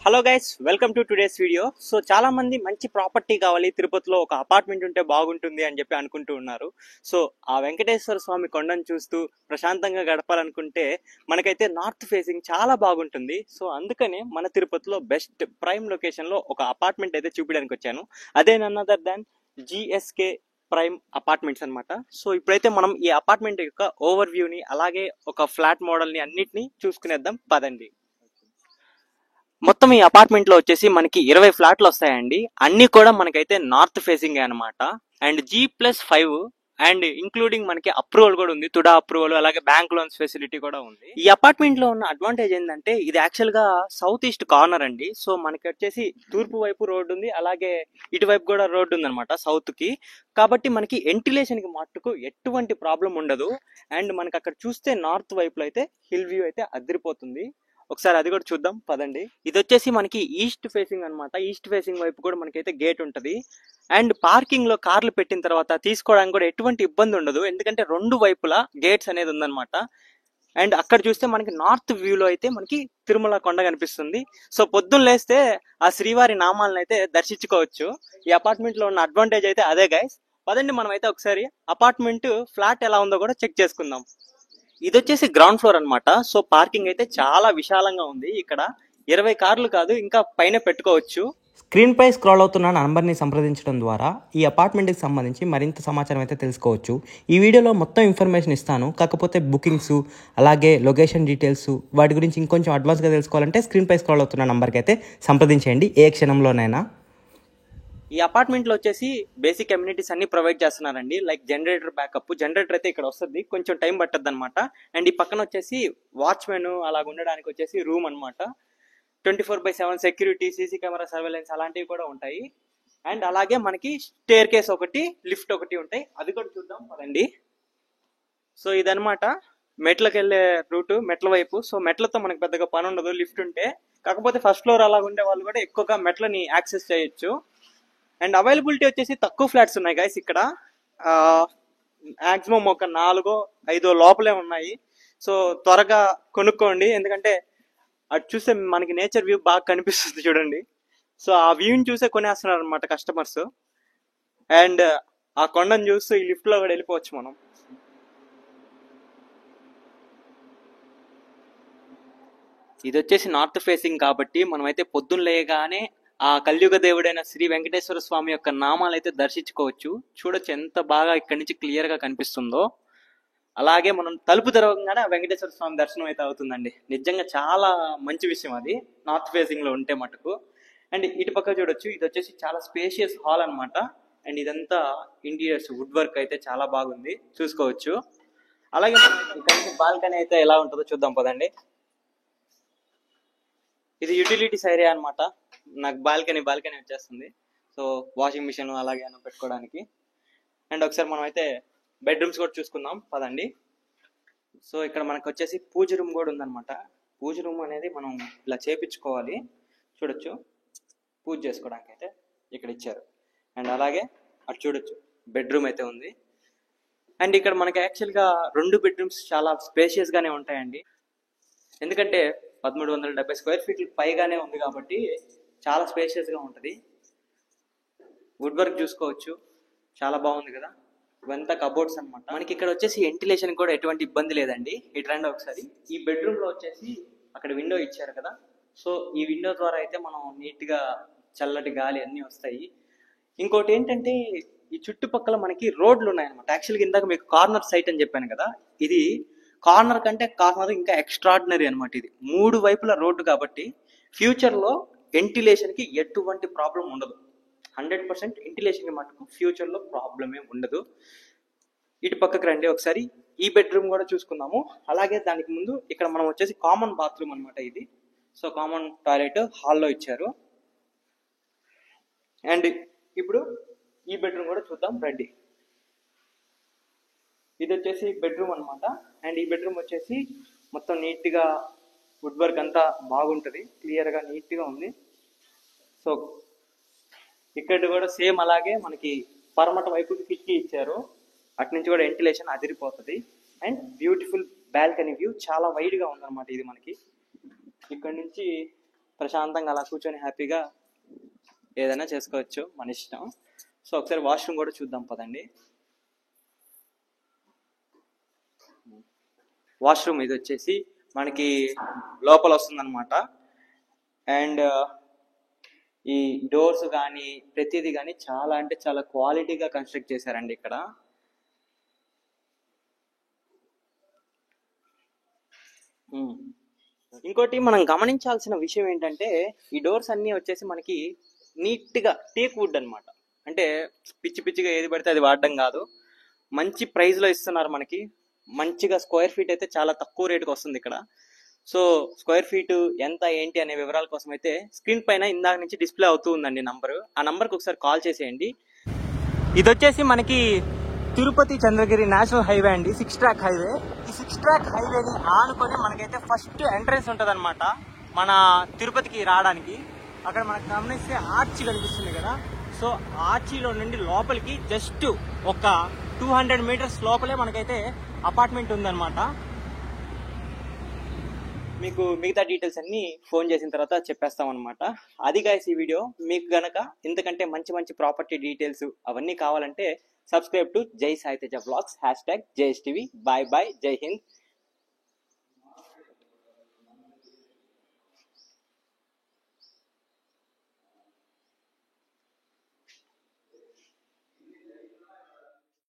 Hello guys, welcome to today's video. So చాలా మంది మంచి ప్రాపర్టీ కావాలి, తిరుపతిలో ఒక అపార్ట్మెంట్ ఉంటే బాగుంటుంది అని చెప్పి అనుకుంటూ ఉన్నారు. సో ఆ వెంకటేశ్వర స్వామి కొండను చూస్తూ ప్రశాంతంగా గడపాలనుకుంటే మనకైతే నార్త్ ఫేసింగ్ చాలా బాగుంటుంది. సో అందుకనే మన తిరుపతిలో బెస్ట్ ప్రైమ్ లొకేషన్ లో ఒక అపార్ట్మెంట్ అయితే చూపించడానికి వచ్చాను. అదే none other than GSK prime apartments అనమాట. సో ఇప్పుడైతే మనం ఈ అపార్ట్మెంట్ యొక్క ఓవర్ వ్యూని అలాగే ఒక ఫ్లాట్ మోడల్ ని అన్నిటిని చూసుకునేద్దాం పదండి. మొత్తం ఈ అపార్ట్మెంట్ లో వచ్చేసి మనకి 20 ఫ్లాట్లు వస్తాయండి. అన్ని కూడా మనకైతే నార్త్ ఫేసింగ్ అనమాట. అండ్ G+5 అండ్ ఇంక్లూడింగ్ మనకి అప్రూవల్ కూడా ఉంది, తుడా అప్రూవల్, అలాగే బ్యాంక్ లోన్స్ ఫెసిలిటీ కూడా ఉంది. ఈ అపార్ట్మెంట్ లో ఉన్న అడ్వాంటేజ్ ఏంటంటే ఇది యాక్చువల్ గా సౌత్ ఈస్ట్ కార్నర్ అండి. సో మనకి వచ్చేసి తూర్పు వైపు రోడ్డు ఉంది, అలాగే ఇటువైపు కూడా రోడ్డు ఉంది అనమాట సౌత్ కి. కాబట్టి మనకి వెంటిలేషన్ కి మట్టుకు ఎటువంటి ప్రాబ్లం ఉండదు. అండ్ మనకి అక్కడ చూస్తే నార్త్ వైపులో అయితే హిల్ వ్యూ అయితే అదిరిపోతుంది. ఒకసారి అది కూడా చూద్దాం పదండి. ఇది వచ్చేసి మనకి ఈస్ట్ ఫేసింగ్ అనమాట. ఈస్ట్ ఫేసింగ్ వైపు కూడా మనకైతే గేట్ ఉంటది. అండ్ పార్కింగ్ లో కార్లు పెట్టిన తర్వాత తీసుకోవడానికి కూడా ఎటువంటి ఇబ్బంది ఉండదు, ఎందుకంటే రెండు వైపులా గేట్స్ అనేది ఉందన్నమాట. అండ్ అక్కడ చూస్తే మనకి నార్త్ వ్యూలో అయితే మనకి తిరుమల కొండ కనిపిస్తుంది. సో పొద్దున్న లేస్తే ఆ శ్రీవారి నామాలను అయితే దర్శించుకోవచ్చు. ఈ అపార్ట్మెంట్ లో ఉన్న అడ్వాంటేజ్ అయితే అదే గైస్. పదండి మనం అయితే ఒకసారి అపార్ట్మెంట్ ఫ్లాట్ ఎలా ఉందో కూడా చెక్ చేసుకుందాం. ఇది వచ్చేసి గ్రౌండ్ ఫ్లోర్ అనమాట. సో పార్కింగ్ అయితే చాలా విశాలంగా ఉంది. ఇక్కడ 20 కార్లు కాదు, ఇంకా పైన పెట్టుకోవచ్చు. స్క్రీన్ పై స్క్రాల్ అవుతున్న నంబర్ని సంప్రదించడం ద్వారా ఈ అపార్ట్మెంట్కి సంబంధించి మరింత సమాచారం అయితే తెలుసుకోవచ్చు. ఈ వీడియోలో మొత్తం ఇన్ఫర్మేషన్ ఇస్తాను, కాకపోతే బుకింగ్స్ అలాగే లొకేషన్ డీటెయిల్స్ వాటి గురించి ఇంకొంచెం అడ్వాన్స్గా తెలుసుకోవాలంటే స్క్రీన్ పై స్క్రాల్ అవుతున్న నంబర్కి అయితే సంప్రదించేయండి ఏ క్షణంలోనైనా. ఈ అపార్ట్మెంట్ లో వచ్చేసి బేసిక్ కమ్యూనిటీస్ అన్ని ప్రొవైడ్ చేస్తున్నారండి. లైక్ జనరేటర్ బ్యాకప్, జనరేటర్ అయితే ఇక్కడ వస్తుంది, కొంచెం టైం పట్టద్దు అనమాట. అండ్ ఈ పక్కన వచ్చేసి వాచ్మెన్ అలాగ ఉండడానికి వచ్చేసి రూమ్ అనమాట. 24/7 సెక్యూరిటీ, సీసీ కెమెరా సర్వేలెన్స్ అలాంటివి కూడా ఉంటాయి. అండ్ అలాగే మనకి స్టేర్ కేస్ ఒకటి, లిఫ్ట్ ఒకటి ఉంటాయి, అది కూడా చూద్దాం పదండి. సో ఇదనమాట మెట్లకి వెళ్ళే రూట్, మెట్ల వైపు. సో మెట్లతో మనకు పెద్దగా పని ఉండదు లిఫ్ట్ ఉంటే. కాకపోతే ఫస్ట్ ఫ్లోర్ అలాగ ఉండే వాళ్ళు కూడా ఎక్కువగా మెట్లని యాక్సెస్ చేయొచ్చు. అండ్ అవైలబిలిటీ వచ్చేసి తక్కువ ఫ్లాట్స్ ఉన్నాయి గైస్ ఇక్కడ. మాక్సిమం ఒక 4-5 లోపలే ఉన్నాయి. సో త్వరగా కొనుక్కోండి, ఎందుకంటే అటు చూస్తే మనకి నేచర్ వ్యూ బాగా కనిపిస్తుంది చూడండి. సో ఆ వ్యూని చూసే కొనేస్తున్నారు అనమాట కస్టమర్స్. అండ్ ఆ కొండను చూస్తూ ఈ లిఫ్ట్ లో కూడా వెళ్ళిపోవచ్చు మనం. ఇది వచ్చేసి నార్త్ ఫేసింగ్ కాబట్టి మనమైతే పొద్దున్న లేయగానే ఆ కలియుగ దేవుడైన శ్రీ వెంకటేశ్వర స్వామి యొక్క నామాలు అయితే దర్శించుకోవచ్చు. చూడొచ్చు ఎంత బాగా ఇక్కడి నుంచి క్లియర్ గా కనిపిస్తుందో. అలాగే మనం తలుపు తెరవగానే ఆ వెంకటేశ్వర స్వామి దర్శనం అయితే అవుతుందండి. నిజంగా చాలా మంచి విషయం అది నార్త్ ఫేసింగ్ లో ఉంటే మటుకు. అండ్ ఇటు పక్క చూడొచ్చు, ఇది వచ్చేసి చాలా స్పేషియస్ హాల్ అనమాట. అండ్ ఇదంతా ఇంటీరియర్స్ వుడ్ వర్క్ అయితే చాలా బాగుంది, చూసుకోవచ్చు. అలాగే మనం ఇక్కడ బాల్కనీ అయితే ఎలా ఉంటుందో చూద్దాం పదండి. ఇది యూటిలిటీస్ ఏరియా అనమాట. నాకు బాల్కనీ వచ్చేస్తుంది. సో వాషింగ్ మిషన్ అలాగే పెట్టుకోవడానికి. అండ్ ఒకసారి మనం అయితే బెడ్రూమ్స్ కూడా చూసుకుందాం పదండి. సో ఇక్కడ మనకు వచ్చేసి పూజ రూమ్ కూడా ఉందన్నమాట. పూజ రూమ్ అనేది మనం ఇలా చేపించుకోవాలి. చూడొచ్చు, పూజ చేసుకోవడానికి అయితే ఇక్కడ ఇచ్చారు. అండ్ అలాగే అటు చూడొచ్చు బెడ్రూమ్ అయితే ఉంది. అండ్ ఇక్కడ మనకి యాక్చువల్గా 2 బెడ్రూమ్స్ చాలా స్పేషియస్ గానే ఉంటాయండి, ఎందుకంటే 1370 స్క్వేర్ ఫీట్లు పైగానే ఉంది కాబట్టి చాలా స్పేషియస్ గా ఉంటుంది. వుడ్ వర్క్ చూసుకోవచ్చు, చాలా బాగుంది కదా. ఇవంతా కబోర్డ్స్ అనమాట. మనకి ఇక్కడ వచ్చేసి వెంటిలేషన్ కూడా ఎటువంటి ఇబ్బంది లేదండి. ఇటు రండి ఒకసారి. ఈ బెడ్రూమ్ లో వచ్చేసి అక్కడ విండో ఇచ్చారు కదా. సో ఈ విండో ద్వారా అయితే మనం నీట్ గా చల్లటి గాలి అన్ని వస్తాయి. ఇంకోటి ఏంటంటే ఈ చుట్టుపక్కల మనకి రోడ్లు ఉన్నాయన్నమాట. యాక్చువల్గా ఇందాక మీకు కార్నర్ సైట్ అని చెప్పాను కదా, ఇది కార్నర్ కంటే కార్నర్ ఇంకా ఎక్స్ట్రాడినరీ అనమాట. ఇది 3 వైపుల రోడ్డు కాబట్టి ఫ్యూచర్ లో వెంటిలేషన్ కి ఎటువంటి ప్రాబ్లం ఉండదు. 100% వెంటిలేషన్ కి మటుకు ఫ్యూచర్ లో ప్రాబ్లమే ఉండదు. ఇటు పక్కకి రండి ఒకసారి. ఈ బెడ్రూమ్ కూడా చూసుకుందాము. అలాగే దానికి ముందు ఇక్కడ మనం వచ్చేసి కామన్ బాత్రూమ్ అనమాట ఇది. సో కామన్ టాయిలెట్ హాల్లో ఇచ్చారు. అండ్ ఇప్పుడు ఈ బెడ్రూమ్ కూడా చూద్దాం రండి. ఇది వచ్చేసి బెడ్రూమ్ అనమాట. అండ్ ఈ బెడ్రూమ్ వచ్చేసి మొత్తం నీట్ గా వుడ్ వర్క్ అంతా బాగుంటుంది, క్లియర్ గా నీట్ గా ఉంది. సో ఇక్కడ కూడా సేమ్ అలాగే మనకి పరమట వైపు కిటికీ ఇచ్చారు, అటు నుంచి కూడా వెంటిలేషన్ అదిరిపోతుంది. అండ్ బ్యూటిఫుల్ బాల్కనీ వ్యూ, చాలా వైడ్ గా ఉందన్నమాట ఇది మనకి. ఇక్కడ నుంచి ప్రశాంతంగా అలా కూర్చొని హ్యాపీగా ఏదైనా చేసుకోవచ్చు, మన ఇష్టం. సో ఒకసారి వాష్రూమ్ కూడా చూద్దాం పదండి. వాష్రూమ్ ఇది వచ్చేసి మనకి లోపల వస్తుందన్నమాట. అండ్ ఈ డోర్స్ కానీ ప్రతిదీ కానీ చాలా అంటే చాలా క్వాలిటీగా కన్స్ట్రక్ట్ చేశారండి ఇక్కడ. ఇంకోటి మనం గమనించాల్సిన విషయం ఏంటంటే ఈ డోర్స్ అన్నీ వచ్చేసి మనకి నీట్గా టేక్ వుడ్ అనమాట. అంటే పిచ్చి పిచ్చిగా ఏది పడితే అది వాడడం కాదు, మంచి ప్రైస్లో ఇస్తున్నారు మనకి. మంచిగా స్క్వేర్ ఫీట్ అయితే చాలా తక్కువ రేటుకి వస్తుంది ఇక్కడ. సో స్క్వేర్ ఫీట్ ఎంత ఏంటి అనే వివరాల కోసం అయితే స్క్రీన్ పైన ఇందాక నుంచి డిస్ప్లే అవుతూ ఉందండి నంబరు. ఆ నంబర్కి ఒకసారి కాల్ చేసేయండి. ఇది వచ్చేసి మనకి తిరుపతి చంద్రగిరి నేషనల్ హైవే అండి, 6 ట్రాక్ హైవే. ఈ 6 ట్రాక్ హైవేని ఆనుకొని మనకైతే ఫస్ట్ ఎంట్రన్స్ ఉంటుంది అనమాట మన తిరుపతికి రావడానికి. అక్కడ మనకు గమనిస్తే ఆర్చి కనిపిస్తుంది కదా. సో ఆర్చిలో నుండి లోపలికి జస్ట్ ఒక 200 మీటర్స్ లోపలే మనకైతే అపార్ట్మెంట్ ఉందన్నమాట. మీకు మిగతా డీటెయిల్స్ అన్ని ఫోన్ చేసిన తర్వాత చెప్పేస్తాం అనమాట. అది గైస్ ఈ వీడియో. మీకు గనక ఇంతకంటే మంచి మంచి ప్రాపర్టీ డీటెయిల్స్ అవన్నీ కావాలంటే subscribe to Jai Sai Teja vlogs, #JSTV. Bye bye, Jai Hind.